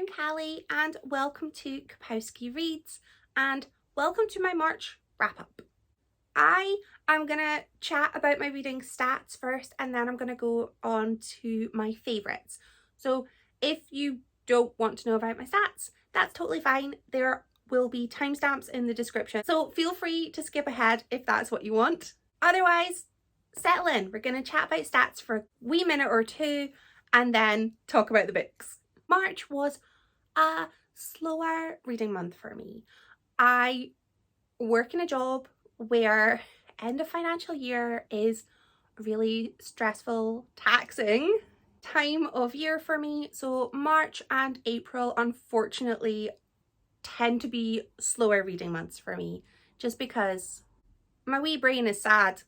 I'm Callie and welcome to Kapowski Reads and welcome to my March wrap-up. I am going to chat about my reading stats first and then I'm going to go on to my favourites. So if you don't want to know about my stats, that's totally fine. There will be timestamps in the description, so feel free to skip ahead if that's what you want. Otherwise, settle in. We're going to chat about stats for a wee minute or two and then talk about the books. March was a slower reading month for me. I work in a job where end of financial year is a really stressful, taxing time of year for me. So March and April, unfortunately, tend to be slower reading months for me, just because my wee brain is sad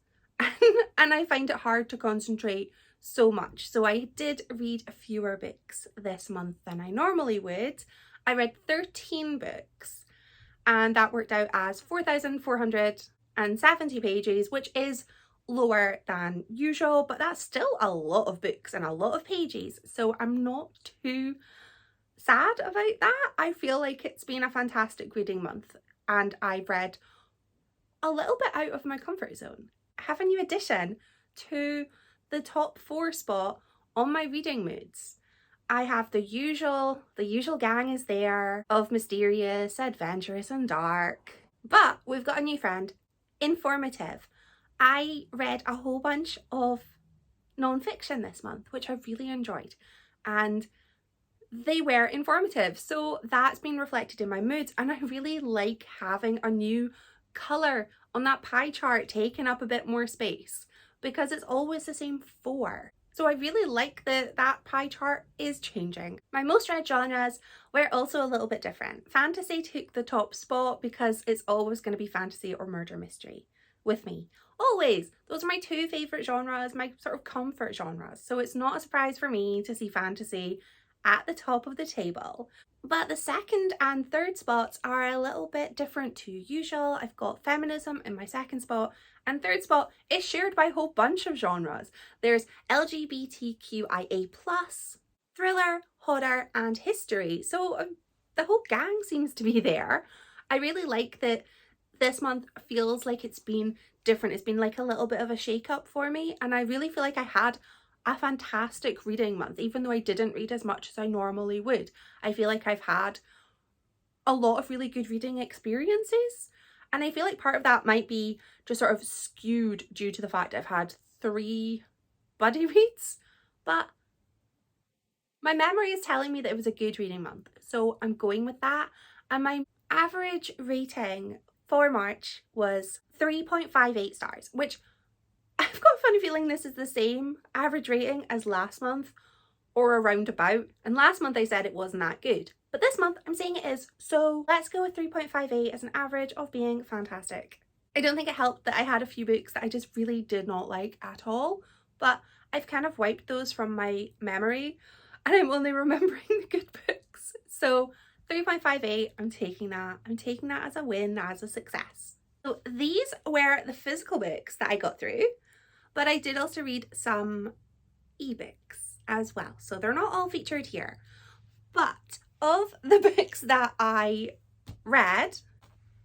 and I find it hard to concentrate so much. So I did read fewer books this month than I normally would. I read 13 books and that worked out as 4,470 pages, which is lower than usual, but that's still a lot of books and a lot of pages. So I'm not too sad about that. I feel like it's been a fantastic reading month and I've read a little bit out of my comfort zone. I have a new addition to the top 4 spot on my reading moods. I have the usual gang is there of mysterious, adventurous and dark, but we've got a new friend, informative. I read a whole bunch of non-fiction this month, which I really enjoyed, and they were informative, so that's been reflected in my moods, and I really like having a new colour on that pie chart taking up a bit more space, because it's always the same 4. So I really like that pie chart is changing. My most read genres were also a little bit different. Fantasy took the top spot because it's always going to be fantasy or murder mystery with me. Always. Those are my 2 favourite genres, my sort of comfort genres. So it's not a surprise for me to see fantasy at the top of the table. But the second and third spots are a little bit different to usual. I've got feminism in my second spot, and third spot is shared by a whole bunch of genres. There's LGBTQIA+, thriller, horror and history. So the whole gang seems to be there. I really like that this month feels like it's been different. It's been like a little bit of a shake-up for me, and I really feel like I had a fantastic reading month, even though I didn't read as much as I normally would. I feel like I've had a lot of really good reading experiences, and I feel like part of that might be just sort of skewed due to the fact I've had 3 buddy reads, but my memory is telling me that it was a good reading month, so I'm going with that. And my average rating for March was 3.58 stars, which I've got a funny feeling this is the same average rating as last month, or around about. And last month I said it wasn't that good, but this month I'm saying it is. So let's go with 3.58 as an average of being fantastic. I don't think it helped that I had a few books that I just really did not like at all, but I've kind of wiped those from my memory and I'm only remembering the good books. So 3.58, I'm taking that as a win, as a success. So these were the physical books that I got through, but I did also read some ebooks as well. So they're not all featured here. But of the books that I read,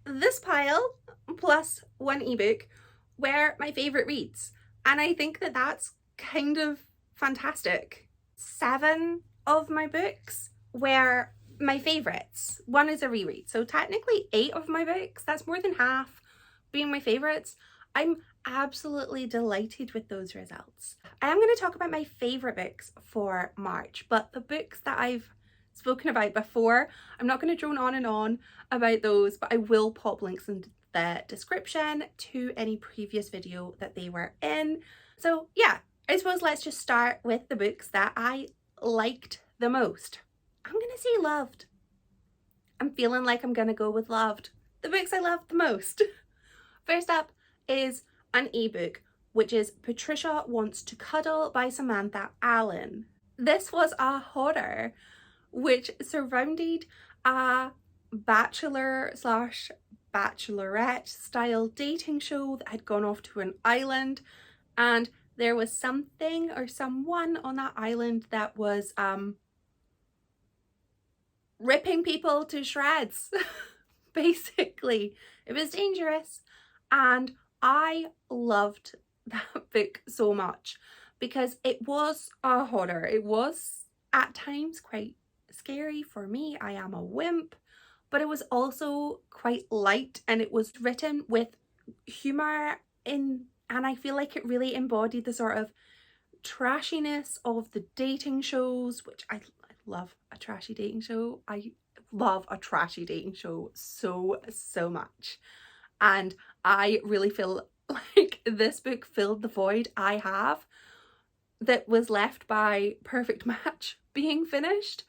this pile plus 1 ebook were my favourite reads. And I think that that's kind of fantastic. 7 of my books were my favourites. 1 is a reread. So technically 8 of my books, that's more than half, being my favourites. I'm absolutely delighted with those results. I am going to talk about my favourite books for March, but the books that I've spoken about before, I'm not going to drone on and on about those, but I will pop links in the description to any previous video that they were in. So yeah, I suppose let's just start with the books that I liked the most. I'm going to say loved. I'm feeling like I'm going to go with loved. The books I loved the most. First up is an ebook, which is Patricia Wants to Cuddle by Samantha Allen. This was a horror which surrounded a bachelor/bachelorette style dating show that had gone off to an island, and there was something or someone on that island that was ripping people to shreds. Basically, it was dangerous, and I loved that book so much because it was a horror. It was at times quite scary for me. I am a wimp, but it was also quite light, and it was written with humor in, and I feel like it really embodied the sort of trashiness of the dating shows, which I love a trashy dating show. I love a trashy dating show so much, and I really feel like this book filled the void I have that was left by Perfect Match being finished,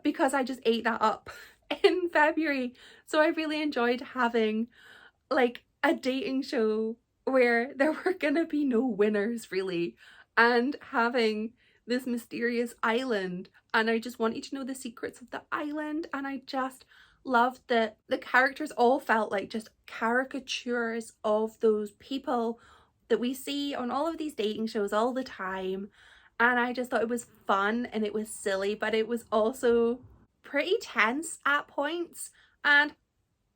because I just ate that up in February. So I really enjoyed having like a dating show where there were gonna be no winners really, and having this mysterious island, and I just wanted to know the secrets of the island, and I just loved that the characters all felt like just caricatures of those people that we see on all of these dating shows all the time. And I just thought it was fun and it was silly, but it was also pretty tense at points, and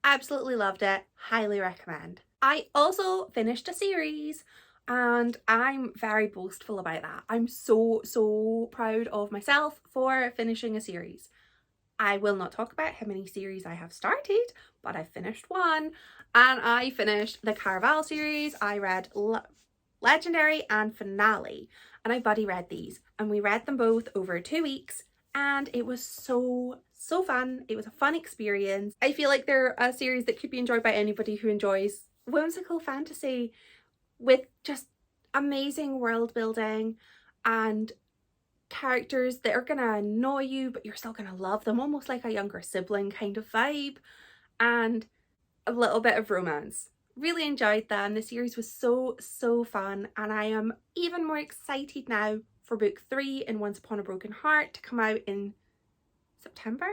absolutely loved it. Highly recommend. I also finished a series, and I'm very boastful about that. I'm so proud of myself for finishing a series. I will not talk about how many series I have started, but I finished one, and I finished the Caraval series. I read Legendary and Finale, and I buddy read these, and we read them both over 2 weeks, and it was so fun. It was a fun experience. I feel like they're a series that could be enjoyed by anybody who enjoys whimsical fantasy with just amazing world building and characters that are gonna annoy you but you're still gonna love them, almost like a younger sibling kind of vibe, and a little bit of romance. Really enjoyed them. The series was so fun, and I am even more excited now for book 3 in Once Upon a Broken Heart to come out in September.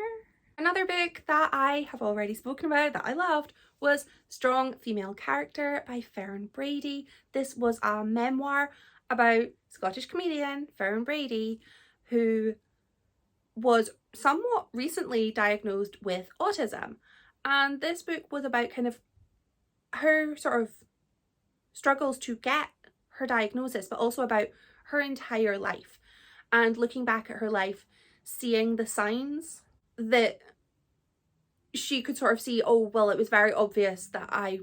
Another book that I have already spoken about that I loved was Strong Female Character by Fern Brady. This was a memoir about Scottish comedian Fern Brady, who was somewhat recently diagnosed with autism. And this book was about kind of her sort of struggles to get her diagnosis, but also about her entire life, and looking back at her life, seeing the signs that she could sort of see. Oh, well, it was very obvious that I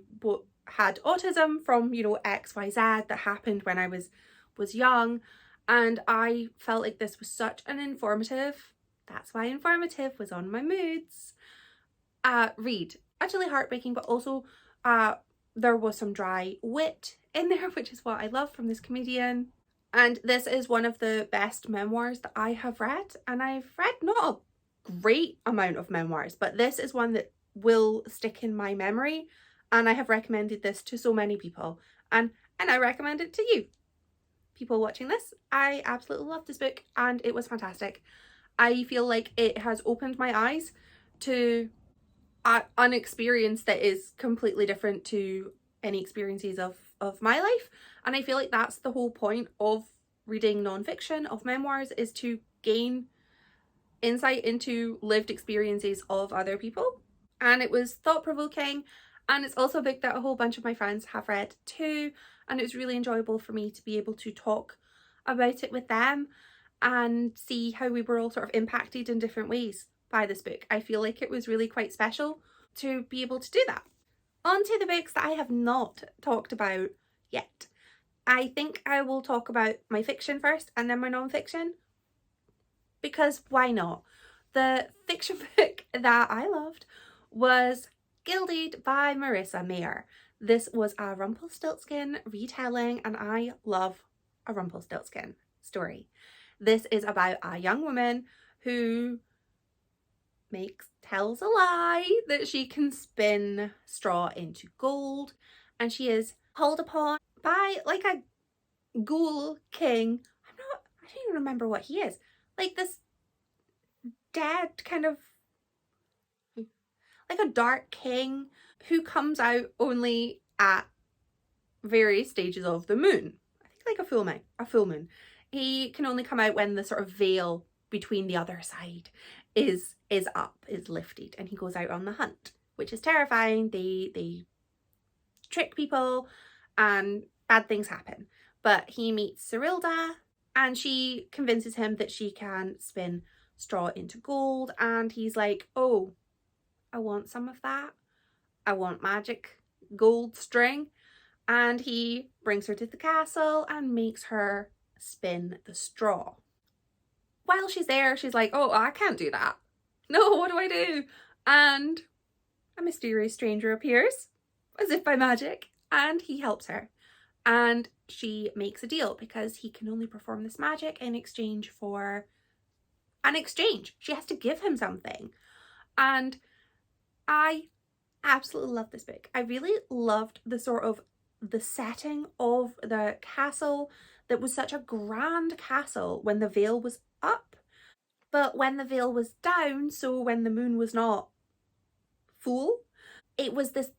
had autism from, you know, XYZ that happened when I was young. And I felt like this was such an informative, that's why informative was on my moods, read. Actually heartbreaking, but also there was some dry wit in there, which is what I love from this comedian. And this is one of the best memoirs that I have read, and I've read not a great amount of memoirs, but this is one that will stick in my memory, and I have recommended this to so many people, and I recommend it to you people watching this. I absolutely love this book, and it was fantastic. I feel like it has opened my eyes to an experience that is completely different to any experiences of my life, and I feel like that's the whole point of reading non-fiction, of memoirs, is to gain insight into lived experiences of other people. And it was thought-provoking, and it's also a book that a whole bunch of my friends have read too, and it was really enjoyable for me to be able to talk about it with them and see how we were all sort of impacted in different ways by this book. I feel like it was really quite special to be able to do that. On to the books that I have not talked about yet. I think I will talk about my fiction first and then my non-fiction, because why not? The fiction book that I loved was Gilded by Marissa Meyer. This was a Rumpelstiltskin retelling, and I love a Rumpelstiltskin story. This is about a young woman who tells a lie that she can spin straw into gold, and she is called upon by like a ghoul king. I don't even remember what he is. Like this dead kind of, like a dark king who comes out only at various stages of the moon. I think like a full moon. He can only come out when the sort of veil between the other side is lifted, and he goes out on the hunt, which is terrifying. They trick people and bad things happen. But he meets Serilda, and she convinces him that she can spin straw into gold, and he's like, oh, I want some of that. I want magic gold string. And he brings her to the castle and makes her spin the straw. While she's there, she's like, oh, I can't do that. No, what do I do? And a mysterious stranger appears, as if by magic, and he helps her. And she makes a deal because he can only perform this magic in exchange for an exchange. She has to give him something. And I absolutely love this book. I really loved the sort of the setting of the castle that was such a grand castle when the veil was up, but when the veil was down, so when the moon was not full, it was this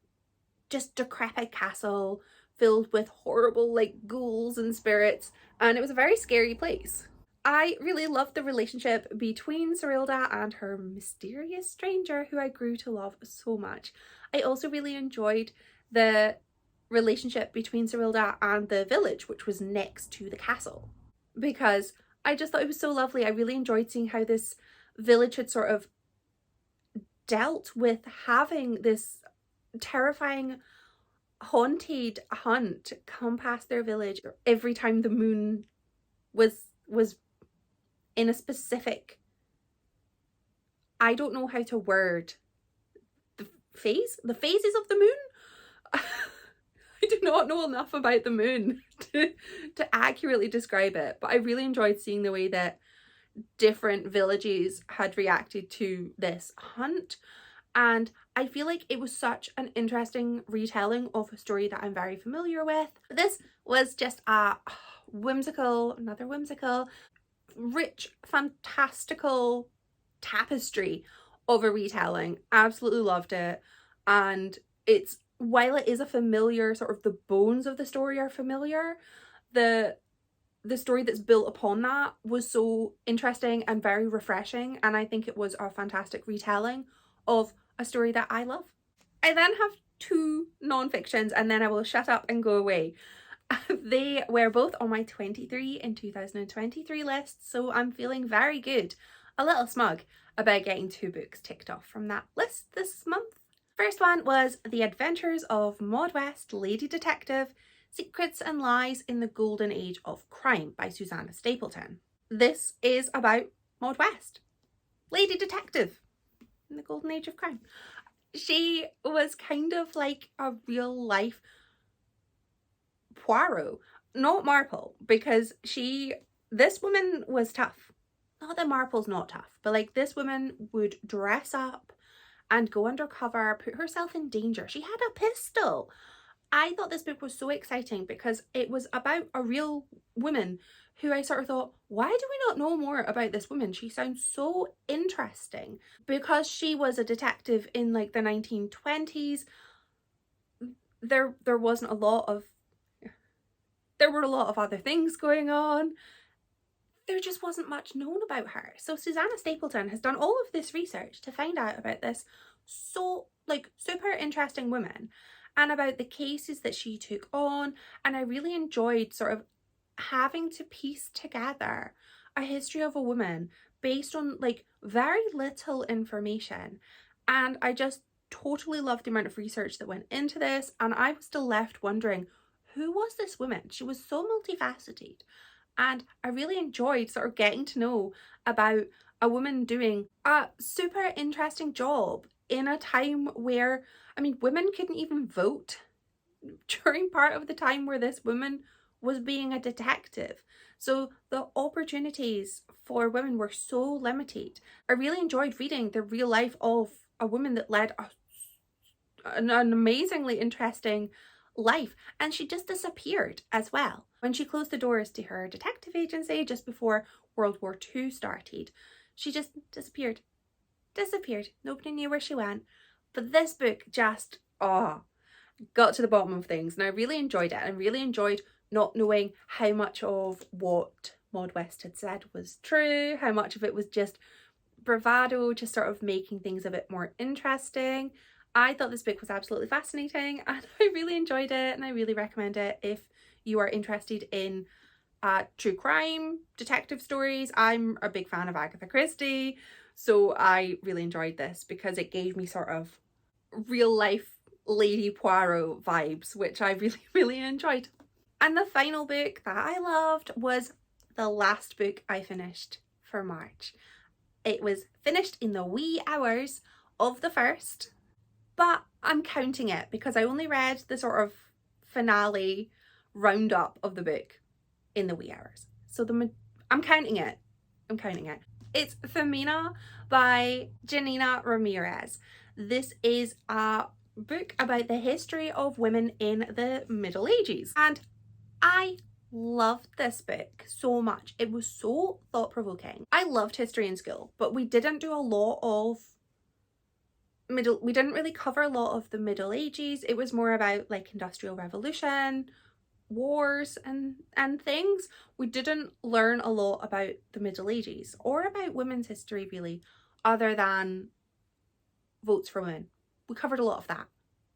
just decrepit castle filled with horrible like ghouls and spirits, and it was a very scary place. I really loved the relationship between Serilda and her mysterious stranger, who I grew to love so much. I also really enjoyed the relationship between Serilda and the village, which was next to the castle, because I just thought it was so lovely. I really enjoyed seeing how this village had sort of dealt with having this terrifying haunted hunt come past their village every time the moon was in a specific, I don't know how to word the phases of the moon. I do not know enough about the moon to accurately describe it, but I really enjoyed seeing the way that different villages had reacted to this hunt, and I feel like it was such an interesting retelling of a story that I'm very familiar with. This was just a another whimsical, rich, fantastical tapestry of a retelling. Absolutely loved it. And it's, while it is a familiar, sort of the bones of the story are familiar, the story that's built upon that was so interesting and very refreshing, and I think it was a fantastic retelling of a story that I love. I then have two non-fictions, and then I will shut up and go away. They were both on my 23 in 2023 list, so I'm feeling very good, a little smug about getting 2 books ticked off from that list this month. First one was The Adventures of Maud West, Lady Detective, Secrets and Lies in the Golden Age of Crime by Susannah Stapleton. This is about Maud West, Lady Detective in the Golden Age of Crime. She was kind of like a real life Poirot, not Marple, because this woman was tough. Not that Marple's not tough, but like this woman would dress up and go undercover, put herself in danger. She had a pistol. I thought this book was so exciting because it was about a real woman who I sort of thought, why do we not know more about this woman? She sounds so interesting. Because she was a detective in like the 1920s, there wasn't a lot of, there were a lot of other things going on. There just wasn't much known about her. So Susannah Stapleton has done all of this research to find out about this so like super interesting woman and about the cases that she took on, and I really enjoyed sort of having to piece together a history of a woman based on like very little information, and I just totally loved the amount of research that went into this, and I was still left wondering, who was this woman? She was so multifaceted, and I really enjoyed sort of getting to know about a woman doing a super interesting job in a time where, I mean, women couldn't even vote during part of the time where this woman was being a detective. So the opportunities for women were so limited. I really enjoyed reading the real life of a woman that led an amazingly interesting life, and she just disappeared as well. When she closed the doors to her detective agency just before World War II started, she just disappeared. Nobody knew where she went. But this book just got to the bottom of things, and I really enjoyed it. I really enjoyed not knowing how much of what Maud West had said was true, how much of it was just bravado, just sort of making things a bit more interesting. I thought this book was absolutely fascinating and I really enjoyed it, and I really recommend it if you are interested in true crime, detective stories. I'm a big fan of Agatha Christie, so I really enjoyed this because it gave me sort of real life Lady Poirot vibes, which I really, really enjoyed. And the final book that I loved was the last book I finished for March. It was finished in the wee hours of the 1st, but I'm counting it because I only read the sort of finale roundup of the book in the wee hours. So I'm counting it. I'm counting it. It's Femina by Janina Ramírez. This is a book about the history of women in the Middle Ages, and I loved this book so much. It was so thought-provoking. I loved history in school, but we didn't do a lot of we didn't really cover a lot of the Middle Ages. It was more about like Industrial Revolution, wars and things. We didn't learn a lot about the Middle Ages or about women's history really, other than votes for women. We covered a lot of that,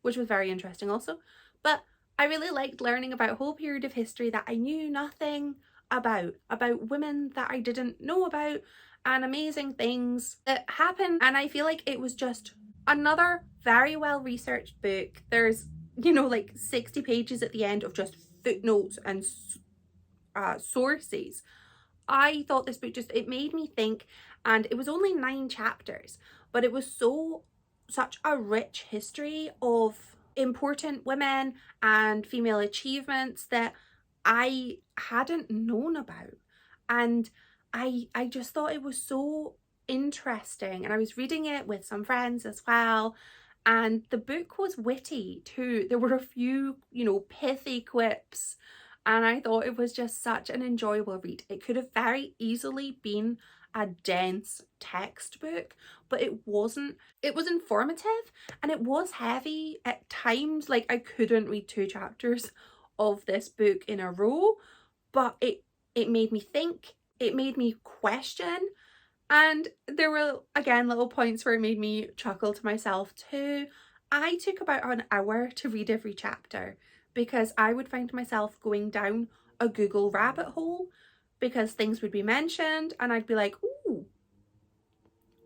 which was very interesting also, but I really liked learning about a whole period of history that I knew nothing about women that I didn't know about, and amazing things that happened. And I feel like it was just another very well researched book. There's, you know, like 60 pages at the end of just footnotes and sources. I thought this book it made me think, and it was only 9 chapters, but it was such a rich history of important women and female achievements that I hadn't known about. And I just thought it was so interesting, and I was reading it with some friends as well, and the book was witty too. There were a few, you know, pithy quips, and I thought it was just such an enjoyable read. It could have very easily been a dense textbook, but it wasn't. It was informative and it was heavy at times. Like, I couldn't read 2 chapters of this book in a row, but it made me think, it made me question, and there were again little points where it made me chuckle to myself too. I took about an hour to read every chapter because I would find myself going down a Google rabbit hole because things would be mentioned and I'd be like, ooh,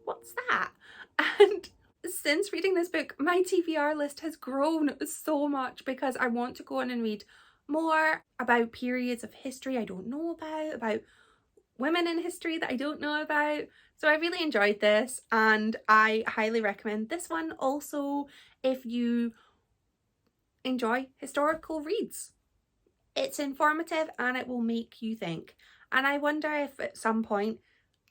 what's that? And since reading this book, my TBR list has grown so much because I want to go on and read more about periods of history I don't know about women in history that I don't know about. So I really enjoyed this, and I highly recommend this one also if you enjoy historical reads. It's informative and it will make you think. And I wonder if at some point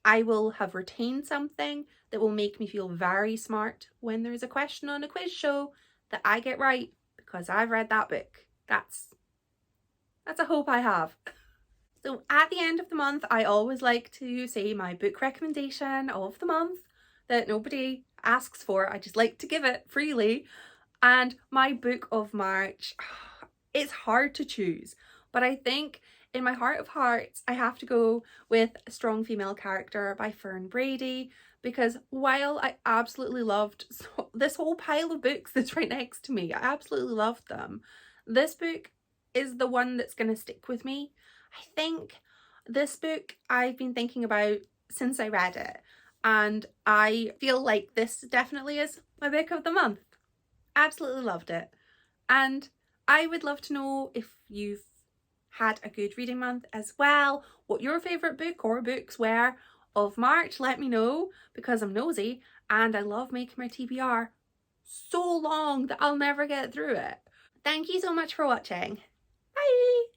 I will have retained something that will make me feel very smart when there's a question on a quiz show that I get right because I've read that book. That's a hope I have. So at the end of the month, I always like to say my book recommendation of the month that nobody asks for. I just like to give it freely. And my book of March, it's hard to choose, but I think in my heart of hearts, I have to go with A Strong Female Character by Fern Brady, because while I absolutely loved this whole pile of books that's right next to me, I absolutely loved them, this book is the one that's going to stick with me. I think this book I've been thinking about since I read it, and I feel like this definitely is my book of the month. Absolutely loved it. And I would love to know if you've had a good reading month as well, what your favourite book or books were of March. Let me know because I'm nosy and I love making my TBR so long that I'll never get through it. Thank you so much for watching. Bye!